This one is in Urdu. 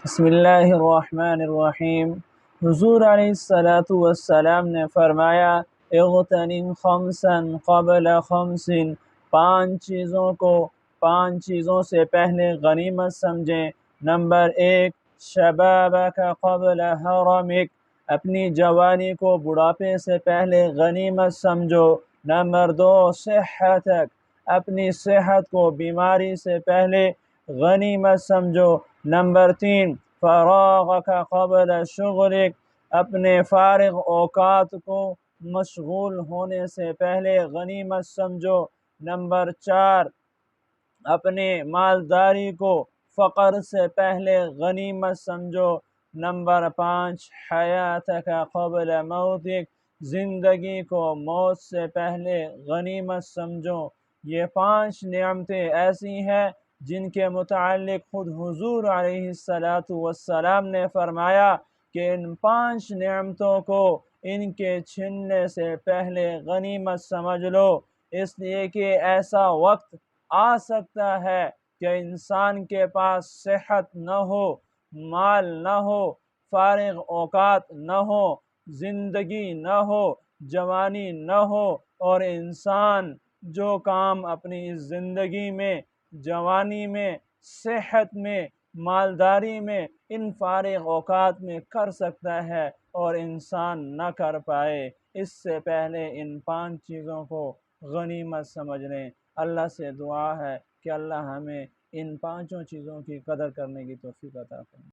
بسم اللہ الرحمن الرحیم۔ حضور علیہ السلام نے فرمایا اغتنم خمسا قبل خمس، پانچ چیزوں سے پہلے غنیمت سمجھیں۔ نمبر 1، شبابک قبل حرمک، اپنی جوانی کو بڑھاپے سے پہلے غنیمت سمجھو۔ نمبر 2، صحتک، اپنی صحت کو بیماری سے پہلے غنیمت سمجھو۔ نمبر 3، فراغک قبل شغلک، اپنے فارغ اوقات کو مشغول ہونے سے پہلے غنیمت سمجھو۔ نمبر 4، اپنے مالداری کو فقر سے پہلے غنیمت سمجھو۔ نمبر 5، حیاتک قبل موتک، زندگی کو موت سے پہلے غنیمت سمجھو۔ یہ 5 نعمتیں ایسی ہیں جن کے متعلق خود حضور علیہ السلام نے فرمایا کہ ان 5 نعمتوں کو ان کے چھننے سے پہلے غنیمت سمجھ لو، اس لیے کہ ایسا وقت آ سکتا ہے کہ انسان کے پاس صحت نہ ہو، مال نہ ہو، فارغ اوقات نہ ہو، زندگی نہ ہو، جوانی نہ ہو، اور انسان جو کام اپنی زندگی میں، جوانی میں، صحت میں، مالداری میں، ان فارغ اوقات میں کر سکتا ہے اور انسان نہ کر پائے، اس سے پہلے ان 5 چیزوں کو غنیمت سمجھ لیں۔ اللہ سے دعا ہے کہ اللہ ہمیں ان 5 چیزوں کی قدر کرنے کی توفیق عطا فرمائے۔